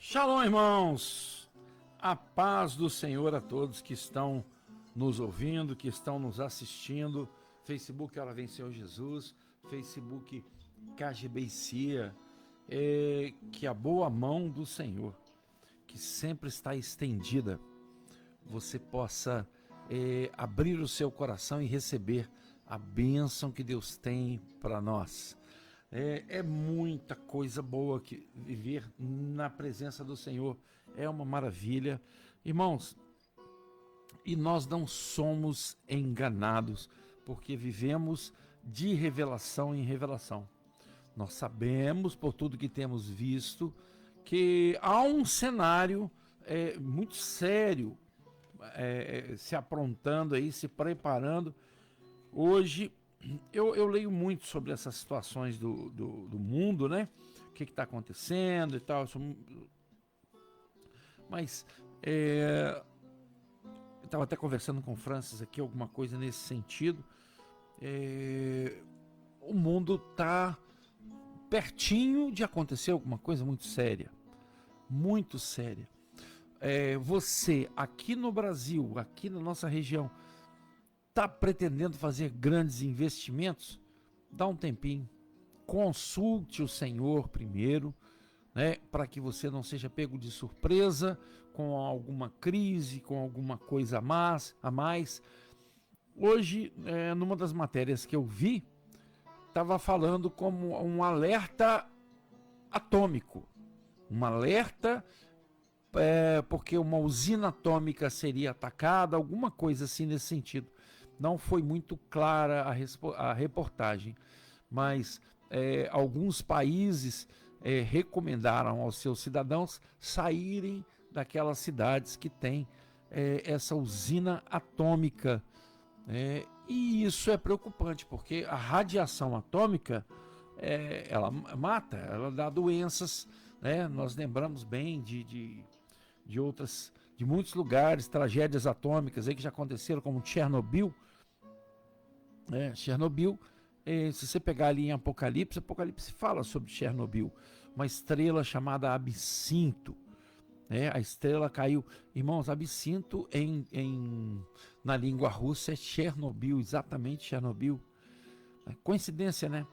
Shalom, irmãos! A paz do Senhor a todos que estão nos ouvindo, que estão nos assistindo. Facebook Ela Vem Senhor Jesus, Facebook KGBcia, que a boa mão do Senhor, que sempre está estendida, você possa abrir o seu coração e receber a bênção que Deus tem para nós. É muita coisa boa que viver na presença do Senhor, é uma maravilha. Irmãos, e nós não somos enganados, porque vivemos de revelação em revelação. Nós sabemos, por tudo que temos visto, que há um cenário muito sério se aprontando aí, se preparando. Hoje, eu leio muito sobre essas situações do mundo, né? O que está acontecendo e tal. Mas eu estava até conversando com o Francis aqui, alguma coisa nesse sentido. O mundo está pertinho de acontecer alguma coisa muito séria. Muito séria. Você, aqui no Brasil, aqui na nossa região, está pretendendo fazer grandes investimentos? Dá um tempinho, consulte o Senhor primeiro, né, para que você não seja pego de surpresa com alguma crise, com alguma coisa a mais. Hoje, numa das matérias que eu vi, estava falando como um alerta atômico, um alerta porque uma usina atômica seria atacada, alguma coisa assim nesse sentido. Não foi muito clara a reportagem, mas alguns países recomendaram aos seus cidadãos saírem daquelas cidades que têm essa usina atômica. E isso é preocupante, porque a radiação atômica, ela mata, ela dá doenças, né? Nós lembramos bem de muitos lugares, tragédias atômicas aí que já aconteceram, como Chernobyl. Chernobyl, se você pegar ali em Apocalipse fala sobre Chernobyl, uma estrela chamada Absinto. A estrela caiu. Irmãos, Absinto na língua russa é Chernobyl, exatamente Chernobyl. Coincidência, né?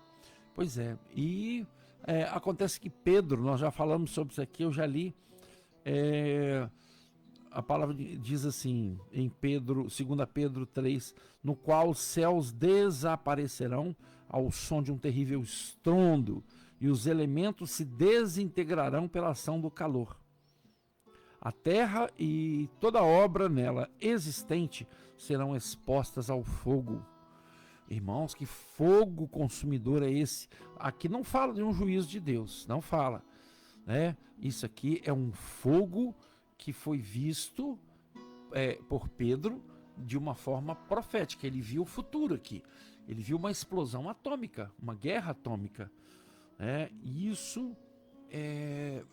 Pois é. E acontece que Pedro, nós já falamos sobre isso aqui, eu já li. A palavra diz assim, em Pedro, 2 Pedro 3, no qual os céus desaparecerão ao som de um terrível estrondo, e os elementos se desintegrarão pela ação do calor. A terra e toda obra nela existente serão expostas ao fogo. Irmãos, que fogo consumidor é esse? Aqui não fala de um juízo de Deus, não fala. Isso aqui é um fogo que foi visto por Pedro de uma forma profética. Ele viu o futuro aqui. Ele viu uma explosão atômica, uma guerra atômica. Isso é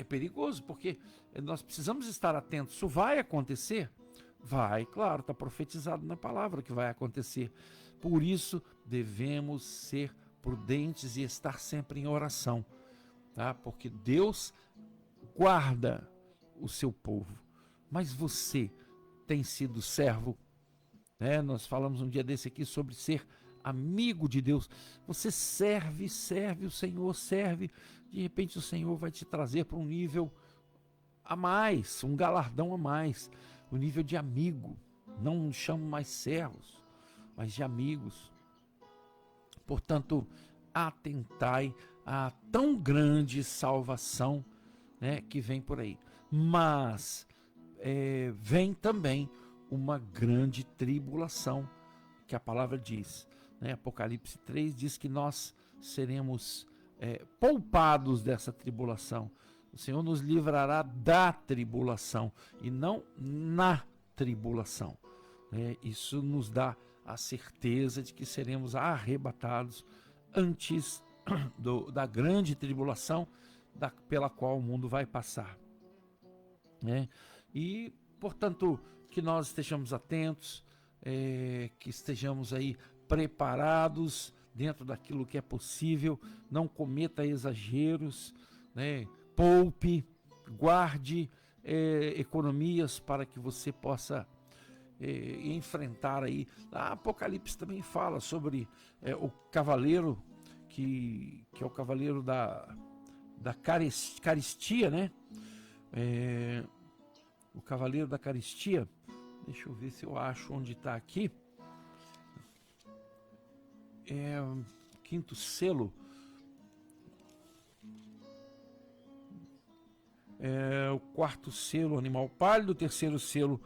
perigoso, porque nós precisamos estar atentos. Isso vai acontecer? Vai, claro, está profetizado na palavra que vai acontecer. Por isso, devemos ser prudentes e estar sempre em oração. Porque Deus guarda o seu povo, mas você tem sido servo, nós falamos um dia desse aqui sobre ser amigo de Deus. Você serve o Senhor, de repente o Senhor vai te trazer para um nível a mais, um galardão a mais, o nível de amigo. Não chamo mais servos, mas de amigos. Portanto, atentai à tão grande salvação que vem por aí. Mas vem também uma grande tribulação, que a palavra diz. Apocalipse 3 diz que nós seremos poupados dessa tribulação. O Senhor nos livrará da tribulação e não na tribulação. Isso nos dá a certeza de que seremos arrebatados antes da grande tribulação pela qual o mundo vai passar. E, portanto, que nós estejamos atentos, que estejamos aí preparados dentro daquilo que é possível, não cometa exageros, poupe, guarde economias para que você possa enfrentar aí. A Apocalipse também fala sobre o cavaleiro, que é o cavaleiro da carestia, né? O cavaleiro da carestia. Deixa eu ver se eu acho onde está aqui. Quinto selo. O quarto selo, animal pálido. O terceiro selo,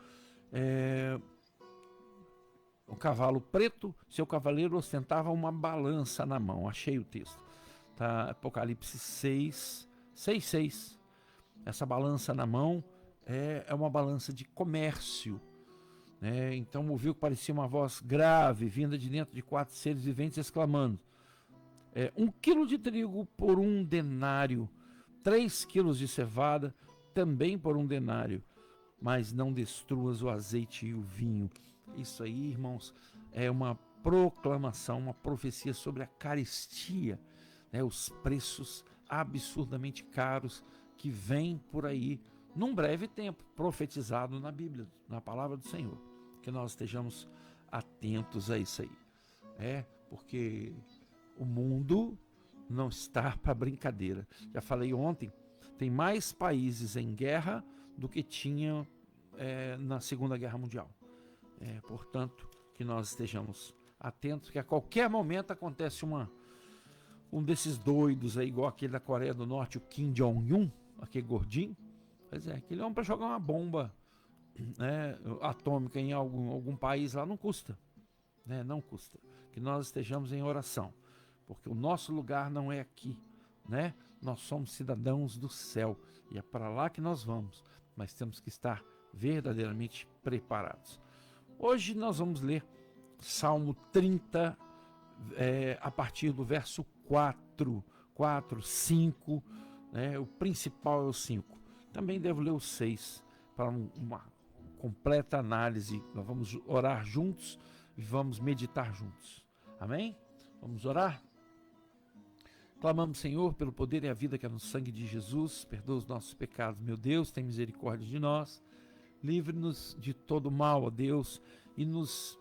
o cavalo preto. Seu cavaleiro ostentava uma balança na mão. Achei o texto. Tá? Apocalipse 6:6. Essa balança na mão é uma balança de comércio. Então ouviu que parecia uma voz grave, vinda de dentro de 4 seres viventes, exclamando: 1 quilo de trigo por 1 denário, 3 quilos de cevada também por 1 denário, mas não destruas o azeite e o vinho. Isso aí, irmãos, é uma proclamação, uma profecia sobre a carestia, os preços absurdamente caros que vêm por aí num breve tempo, profetizado na Bíblia, na palavra do Senhor. Que nós estejamos atentos a isso aí. Porque o mundo não está para brincadeira. Já falei ontem, tem mais países em guerra do que tinha na Segunda Guerra Mundial. Portanto, que nós estejamos atentos, que a qualquer momento acontece um desses doidos aí, igual aquele da Coreia do Norte, o Kim Jong-un, aquele gordinho. Pois é, aquele homem para jogar uma bomba atômica em algum país lá não custa. Não custa. Que nós estejamos em oração, porque o nosso lugar não é aqui. Nós somos cidadãos do céu e é para lá que nós vamos, mas temos que estar verdadeiramente preparados. Hoje nós vamos ler Salmo 30, a partir do verso 4, 5, o principal é o 5. Também devo ler o 6 para uma completa análise. Nós vamos orar juntos e vamos meditar juntos. Amém? Vamos orar? Clamamos, Senhor, pelo poder e a vida que é no sangue de Jesus. Perdoa os nossos pecados, meu Deus, tem misericórdia de nós. Livre-nos de todo mal, ó Deus, e nos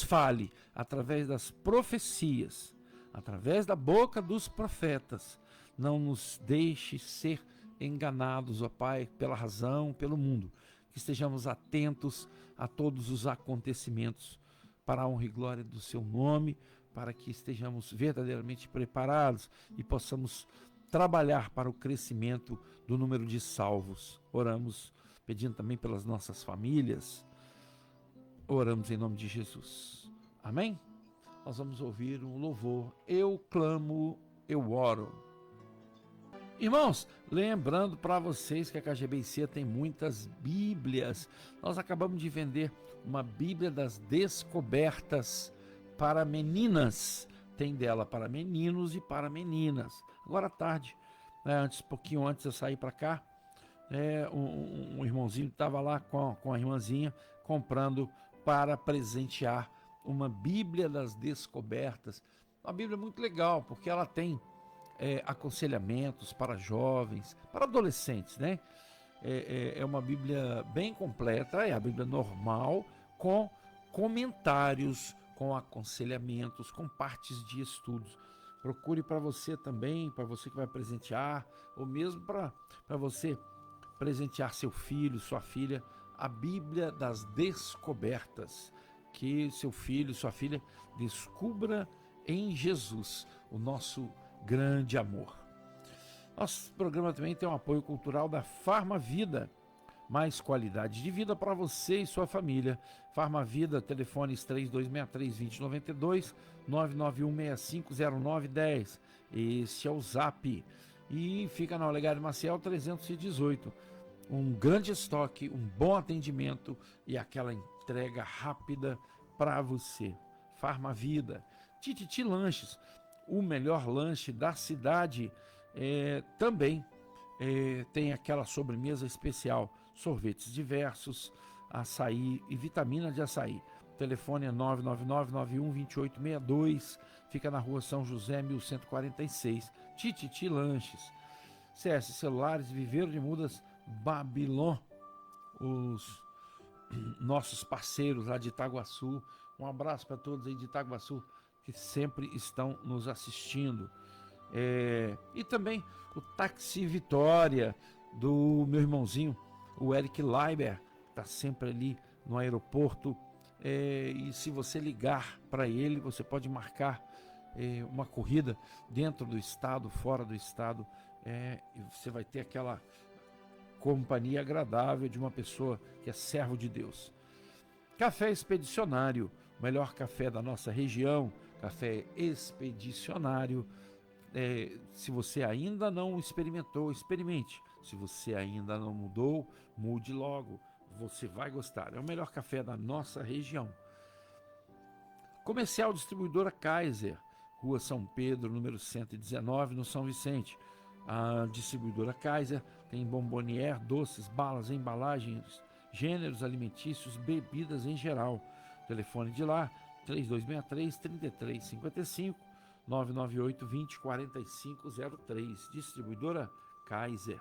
fale através das profecias, através da boca dos profetas. Não nos deixe ser enganados, ó Pai, pela razão, pelo mundo. Que estejamos atentos a todos os acontecimentos para a honra e glória do seu nome, para que estejamos verdadeiramente preparados e possamos trabalhar para o crescimento do número de salvos. Oramos pedindo também pelas nossas famílias. Oramos em nome de Jesus. Amém? Nós vamos ouvir um louvor. Eu clamo, eu oro. Irmãos, lembrando para vocês que a KGBC tem muitas Bíblias. Nós acabamos de vender uma Bíblia das Descobertas para meninas. Tem dela para meninos e para meninas. Agora à tarde, pouquinho antes de eu sair para cá, um irmãozinho estava lá com a irmãzinha comprando para presentear uma Bíblia das Descobertas. Uma Bíblia muito legal, porque ela tem aconselhamentos para jovens, para adolescentes, né? É uma Bíblia bem completa, é a Bíblia normal, com comentários, com aconselhamentos, com partes de estudos. Procure para você também, para você que vai presentear, ou mesmo para você presentear seu filho, sua filha, a Bíblia das Descobertas. Que seu filho, sua filha descubra em Jesus o nosso grande amor. Nosso programa também tem um apoio cultural da Farmavida. Mais qualidade de vida para você e sua família. Farmavida, telefones 3263-2092, 991650910. Esse é o Zap. E fica na Olegário Maciel 318. Um grande estoque, um bom atendimento e aquela entrega rápida para você. Farmavida. Tititi Lanches, o melhor lanche da cidade. Também tem aquela sobremesa especial, sorvetes diversos, açaí e vitamina de açaí. O telefone é 999-91-2862, fica na rua São José 1146. Tititi Lanches. CS Celulares, Viveiro de Mudas, Babilon, os nossos parceiros lá de Itaguaçu. Um abraço para todos aí de Itaguaçu que sempre estão nos assistindo. E também o Táxi Vitória, do meu irmãozinho, o Eric Leiber, está sempre ali no aeroporto. E se você ligar para ele, você pode marcar uma corrida dentro do estado, fora do estado, e você vai ter aquela companhia agradável de uma pessoa que é servo de Deus. Café Expedicionário, o melhor café da nossa região, Café Expedicionário. Se você ainda não experimentou, experimente. Se você ainda não mudou, mude logo. Você vai gostar. É o melhor café da nossa região. Comercial Distribuidora Kaiser, Rua São Pedro, número 119, no São Vicente. A distribuidora Kaiser tem bombonier, doces, balas, embalagens, gêneros alimentícios, bebidas em geral. Telefone de lá, 3263-3355, 998-20-4503. Distribuidora Kaiser.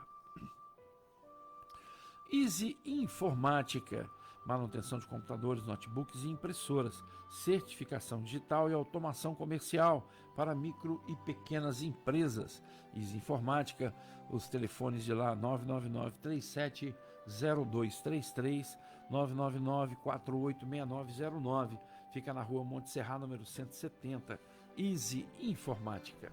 Easy Informática, manutenção de computadores, notebooks e impressoras, certificação digital e automação comercial para micro e pequenas empresas. Easy Informática, os telefones de lá, 999-370233, 999-486909, fica na rua Monte Serra, número 170, Easy Informática.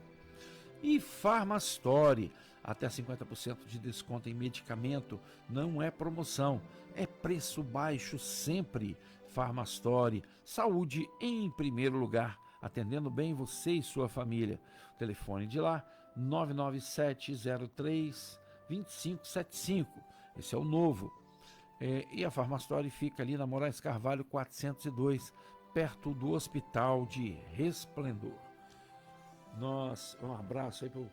E Farmastore, até 50% de desconto em medicamento, não é promoção, é preço baixo sempre. Farmastore, saúde em primeiro lugar, atendendo bem você e sua família. O telefone de lá, 99703-2575, esse é o novo. E a Farmastore fica ali na Moraes Carvalho 402, perto do Hospital de Resplendor. Um abraço aí para o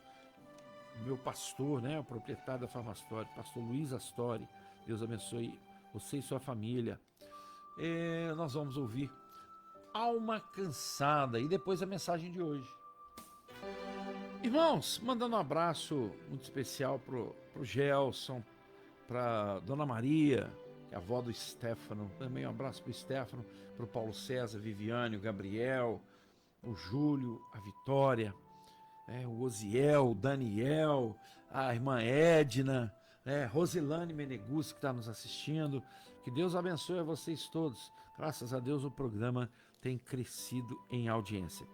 meu pastor, né, o proprietário da Farmastore, pastor Luiz Astori. Deus abençoe você e sua família. Nós vamos ouvir Alma Cansada e depois a mensagem de hoje. Irmãos, mandando um abraço muito especial pro Gelson, para Dona Maria, que é a avó do Stefano. Também um abraço pro Stefano, pro Paulo César, Viviane, o Gabriel, o Júlio, a Vitória, o Osiel, o Daniel, a irmã Edna, Rosilane Menegus, que está nos assistindo. Que Deus abençoe a vocês todos. Graças a Deus o programa tem crescido em audiência.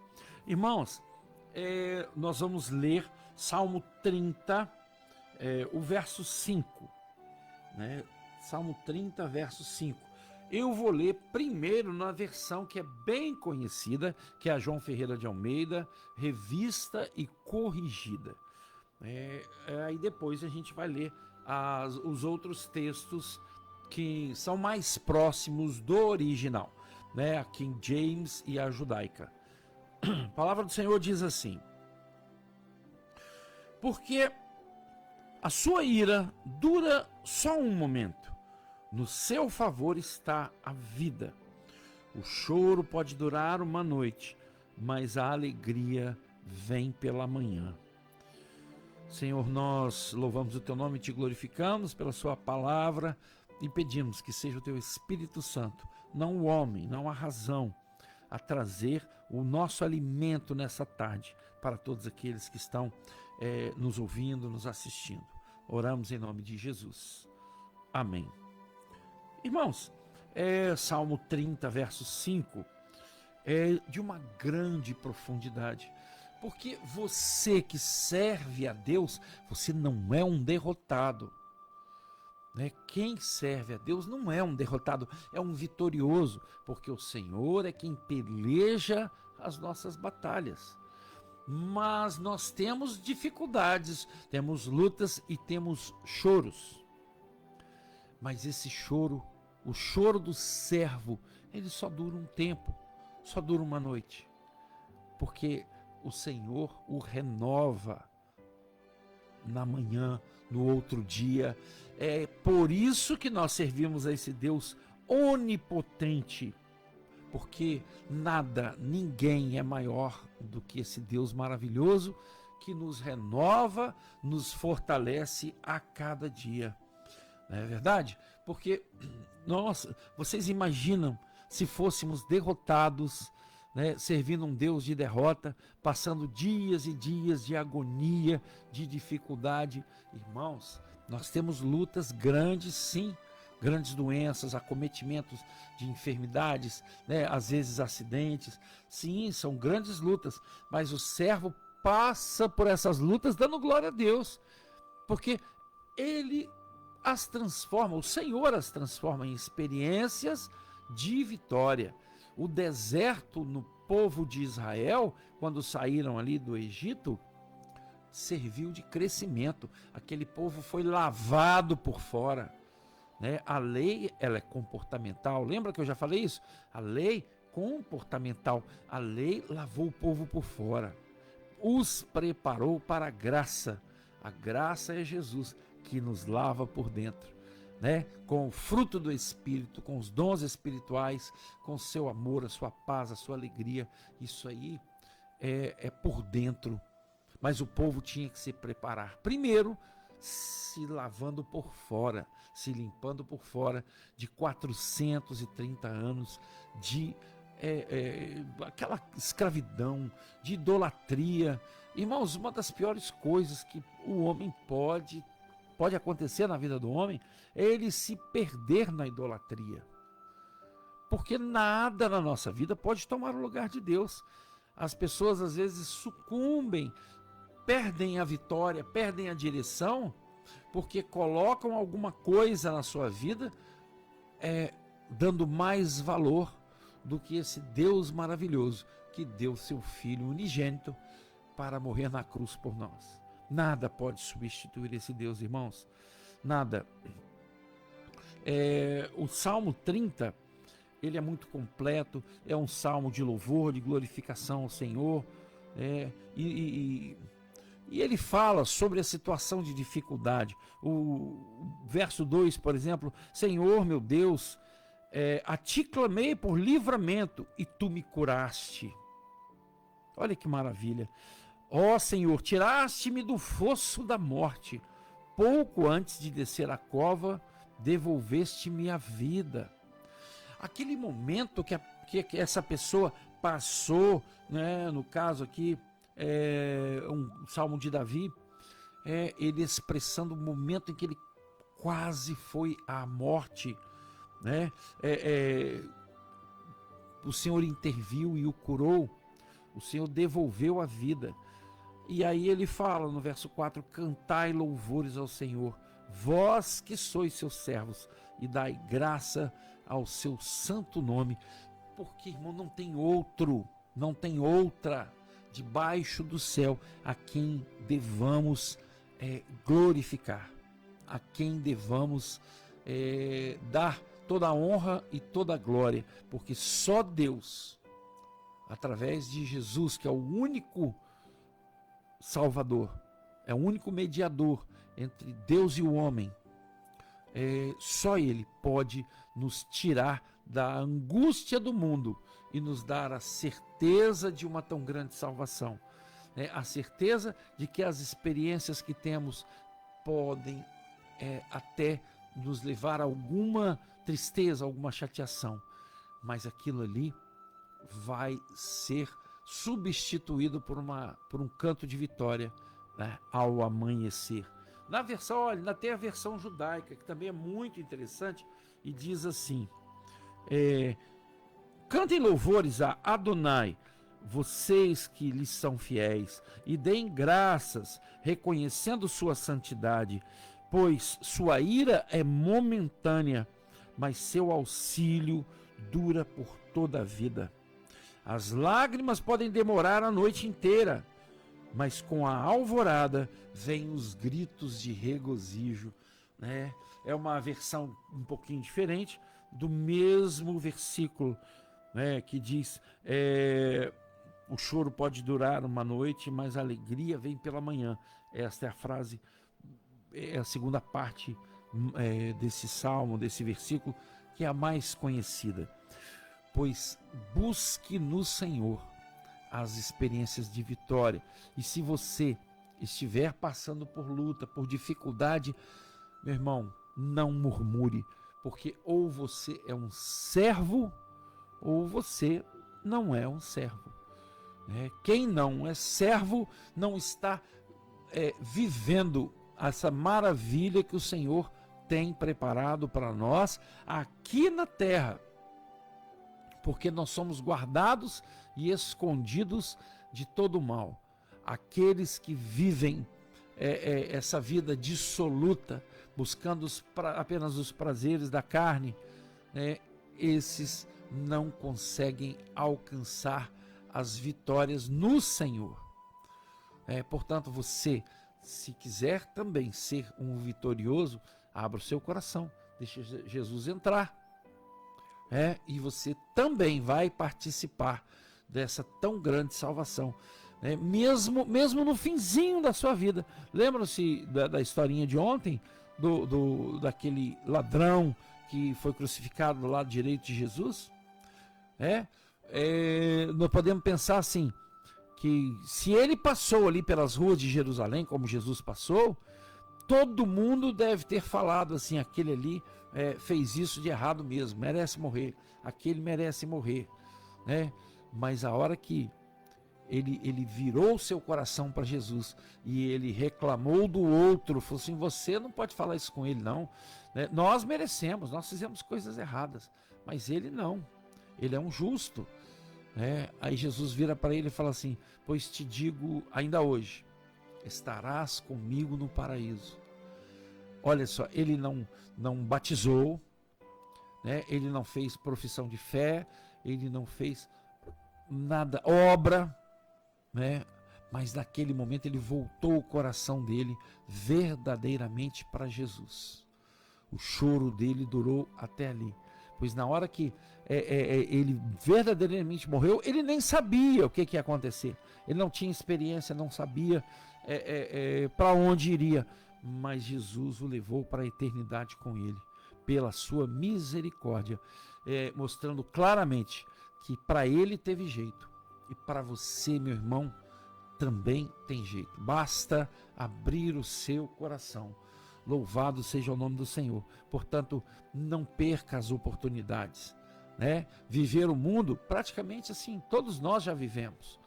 Irmãos, nós vamos ler Salmo 30, o verso 5. Salmo 30, verso 5. Eu vou ler primeiro na versão que é bem conhecida, que é a João Ferreira de Almeida, revista e corrigida. Aí depois a gente vai ler os outros textos que são mais próximos do original, a King James e a judaica. A palavra do Senhor diz assim: porque a sua ira dura só um momento, no seu favor está a vida. O choro pode durar uma noite, mas a alegria vem pela manhã. Senhor, nós louvamos o teu nome e te glorificamos pela sua palavra e pedimos que seja o teu Espírito Santo, não o homem, não a razão, a trazer o nosso alimento nessa tarde para todos aqueles que estão nos ouvindo, nos assistindo. Oramos em nome de Jesus. Amém. Irmãos, Salmo 30, verso 5, é de uma grande profundidade, porque você que serve a Deus, você não é um derrotado. Quem serve a Deus não é um derrotado, é um vitorioso, porque o Senhor é quem peleja as nossas batalhas. Mas nós temos dificuldades, temos lutas e temos choros. Mas esse choro, o choro do servo, ele só dura um tempo, só dura uma noite. Porque o Senhor o renova na manhã, no outro dia. É por isso que nós servimos a esse Deus onipotente. Porque nada, ninguém é maior do que esse Deus maravilhoso que nos renova, nos fortalece a cada dia. Não é verdade? Porque, nossa, vocês imaginam se fôssemos derrotados, né, servindo um Deus de derrota, passando dias e dias de agonia, de dificuldade. Irmãos, nós temos lutas grandes, sim, grandes doenças, acometimentos de enfermidades, né, às vezes acidentes. Sim, são grandes lutas, mas o servo passa por essas lutas dando glória a Deus, porque ele as transforma, o Senhor as transforma em experiências de vitória. O deserto no povo de Israel, quando saíram ali do Egito, serviu de crescimento. Aquele povo foi lavado por fora, né? A lei, ela é comportamental. Lembra que eu já falei isso? A lei comportamental. A lei lavou o povo por fora, os preparou para a graça. A graça é Jesus que nos lava por dentro, né? Com o fruto do Espírito, com os dons espirituais, com o seu amor, a sua paz, a sua alegria. Isso aí é por dentro. Mas o povo tinha que se preparar. Primeiro, se lavando por fora, se limpando por fora de 430 anos de aquela escravidão, de idolatria. Irmãos, uma das piores coisas que o homem pode acontecer na vida do homem é ele se perder na idolatria. Porque nada na nossa vida pode tomar o lugar de Deus. As pessoas às vezes sucumbem, perdem a vitória, perdem a direção, porque colocam alguma coisa na sua vida dando mais valor do que esse Deus maravilhoso que deu seu Filho unigênito para morrer na cruz por nós. Nada pode substituir esse Deus, irmãos. Nada. O Salmo 30, ele é muito completo, é um salmo de louvor, de glorificação ao Senhor, e ele fala sobre a situação de dificuldade. O verso 2, por exemplo: Senhor meu Deus, a ti clamei por livramento e tu me curaste. Olha que maravilha. Ó Senhor, tiraste-me do fosso da morte, pouco antes de descer a cova, devolveste-me a vida. Aquele momento que essa pessoa passou, né, no caso aqui, um salmo de Davi, ele expressando o momento em que ele quase foi à morte, né? O Senhor interviu e o curou, o Senhor devolveu a vida. E aí ele fala no verso 4: cantai louvores ao Senhor, vós que sois seus servos, e dai graça ao seu santo nome. Porque, irmão, não tem outro, não tem outra debaixo do céu a quem devamos glorificar, a quem devamos dar toda a honra e toda a glória, porque só Deus, através de Jesus, que é o único Salvador, é o único mediador entre Deus e o homem, só Ele pode nos tirar da angústia do mundo e nos dar a certeza de uma tão grande salvação, a certeza de que as experiências que temos podem até nos levar a alguma tristeza, alguma chateação, mas aquilo ali vai ser substituído por um canto de vitória, né, ao amanhecer. Na versão, olha, ainda tem a versão judaica, que também é muito interessante, e diz assim: cantem louvores a Adonai, vocês que lhes são fiéis, e deem graças, reconhecendo sua santidade, pois sua ira é momentânea, mas seu auxílio dura por toda a vida. As lágrimas podem demorar a noite inteira, mas com a alvorada vêm os gritos de regozijo, né? É uma versão um pouquinho diferente do mesmo versículo, né, que diz: o choro pode durar uma noite, mas a alegria vem pela manhã. Esta é a frase, é a segunda parte desse salmo, desse versículo, que é a mais conhecida. Pois busque no Senhor as experiências de vitória. E se você estiver passando por luta, por dificuldade, meu irmão, não murmure, porque ou você é um servo ou você não é um servo. Quem não é servo não está vivendo essa maravilha que o Senhor tem preparado para nós aqui na terra, porque nós somos guardados e escondidos de todo o mal. Aqueles que vivem essa vida dissoluta, buscando apenas os prazeres da carne, esses não conseguem alcançar as vitórias no Senhor. Portanto, você, se quiser também ser um vitorioso, abra o seu coração, deixa Jesus entrar, e você também vai participar dessa tão grande salvação, mesmo no finzinho da sua vida. Lembram-se da historinha de ontem, daquele ladrão que foi crucificado do lado direito de Jesus? Nós podemos pensar assim, que se ele passou ali pelas ruas de Jerusalém, como Jesus passou, todo mundo deve ter falado assim, aquele ali fez isso de errado mesmo, merece morrer, aquele merece morrer, mas a hora que ele virou seu coração para Jesus e ele reclamou do outro, falou assim, você não pode falar isso com ele não, nós merecemos, nós fizemos coisas erradas, mas ele não, ele é um justo. Aí Jesus vira para ele e fala assim, pois te digo ainda hoje, estarás comigo no paraíso. Olha só, ele não batizou, ele não fez profissão de fé, ele não fez nada, obra, mas naquele momento ele voltou o coração dele verdadeiramente para Jesus. O choro dele durou até ali, pois na hora que ele verdadeiramente morreu, ele nem sabia o que ia acontecer, ele não tinha experiência, não sabia para onde iria, mas Jesus o levou para a eternidade com ele, pela sua misericórdia, mostrando claramente que para ele teve jeito, e para você, meu irmão, também tem jeito, basta abrir o seu coração. Louvado seja o nome do Senhor. Portanto, não perca as oportunidades, Viver o mundo, praticamente assim, todos nós já vivemos.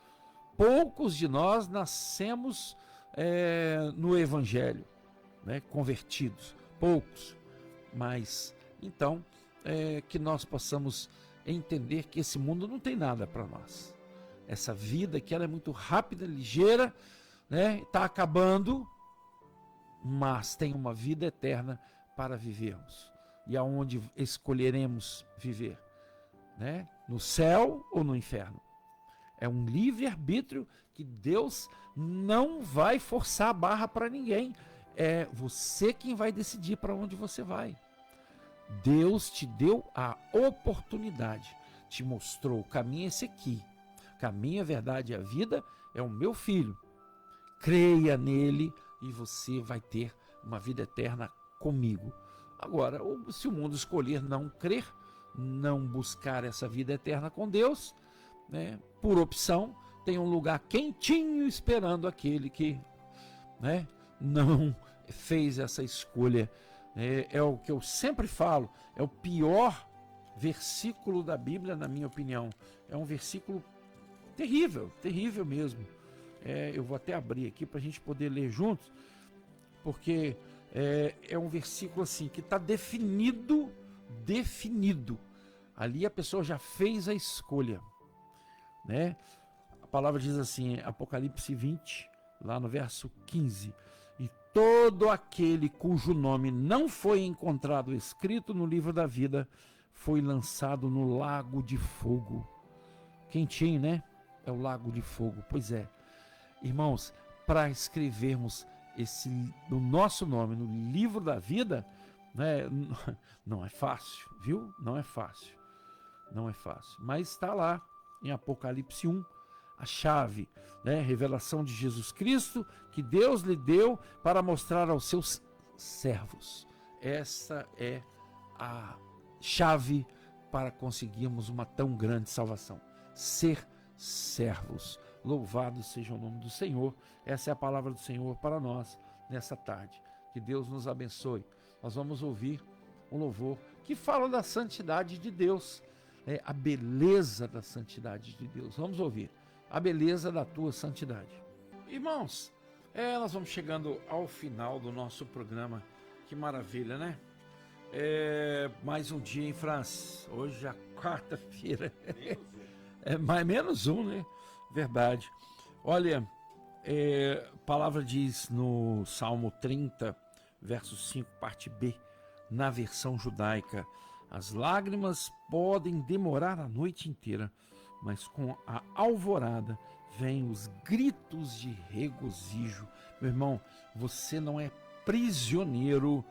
Poucos de nós nascemos no Evangelho, convertidos, poucos. Mas, então, que nós possamos entender que esse mundo não tem nada para nós. Essa vida que ela é muito rápida, ligeira, está acabando, mas tem uma vida eterna para vivermos. E aonde escolheremos viver? No céu ou no inferno? É um livre-arbítrio que Deus não vai forçar a barra para ninguém. É você quem vai decidir para onde você vai. Deus te deu a oportunidade, te mostrou o caminho é esse aqui. O caminho, a verdade e a vida é o meu filho. Creia nele e você vai ter uma vida eterna comigo. Agora, se o mundo escolher não crer, não buscar essa vida eterna com Deus, por opção, tem um lugar quentinho esperando aquele que não fez essa escolha. É o que eu sempre falo, é o pior versículo da Bíblia, na minha opinião. É um versículo terrível, terrível mesmo. Eu vou até abrir aqui para a gente poder ler juntos, porque é um versículo assim que está definido. Ali a pessoa já fez a escolha, A palavra diz assim, Apocalipse 20, lá no verso 15, e todo aquele cujo nome não foi encontrado escrito no livro da vida foi lançado no lago de fogo. Quentinho, É o lago de fogo. Pois é, irmãos, para escrevermos o nosso nome no livro da vida, não é fácil, viu? Não é fácil, mas está lá em Apocalipse 1, a chave, revelação de Jesus Cristo, que Deus lhe deu para mostrar aos seus servos. Essa é a chave para conseguirmos uma tão grande salvação, ser servos, Louvado seja o nome do Senhor. Essa é a palavra do Senhor para nós nessa tarde. Que Deus nos abençoe. Nós vamos ouvir um louvor que fala da santidade de Deus, a beleza da santidade de Deus. Vamos ouvir a beleza da tua santidade. Irmãos, nós vamos chegando ao final do nosso programa. Que maravilha, né? Mais um dia em França. Hoje é a quarta-feira. Menos um, né? Verdade. Olha, a palavra diz no Salmo 30, verso 5, parte B, na versão judaica: as lágrimas podem demorar a noite inteira, mas com a alvorada vêm os gritos de regozijo. Meu irmão, você não é prisioneiro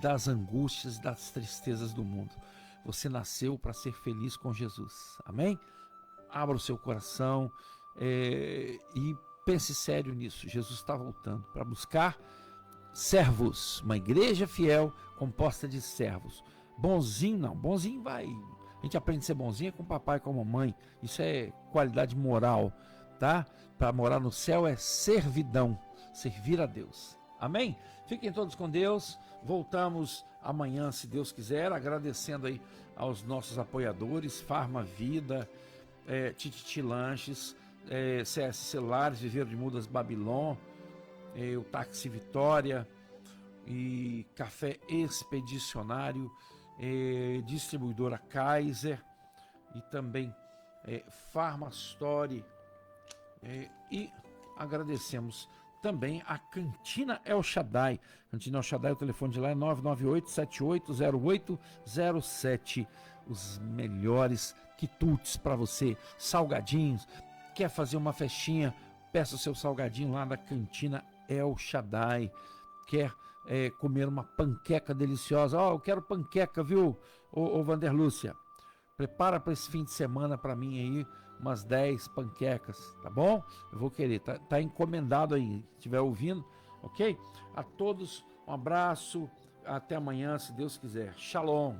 das angústias, das tristezas do mundo. Você nasceu para ser feliz com Jesus. Amém? Abra o seu coração e pense sério nisso. Jesus está voltando para buscar servos, uma igreja fiel composta de servos. Bonzinho não, bonzinho vai. A gente aprende a ser bonzinho com o papai e com a mamãe. Isso é qualidade moral, tá? Para morar no céu é servidão, servir a Deus. Amém? Fiquem todos com Deus. Voltamos amanhã, se Deus quiser, agradecendo aí aos nossos apoiadores, Farma Vida, Tititi Lanches, CS Celulares, Viveiro de Mudas Babilon, o Táxi Vitória e Café Expedicionário, Distribuidora Kaiser e também Farmastore, e agradecemos também a Cantina El Shaddai. Cantina El Shaddai, o telefone de lá é 998-780807. Os melhores quitutes para você, salgadinhos. Quer fazer uma festinha? Peça o seu salgadinho lá da Cantina El Shaddai. Quer comer uma panqueca deliciosa? Eu quero panqueca, viu, ô Vanderlúcia? Prepara para esse fim de semana para mim aí umas 10 panquecas, tá bom? Eu vou querer, tá encomendado aí, se estiver ouvindo, ok? A todos um abraço, até amanhã, se Deus quiser. Shalom.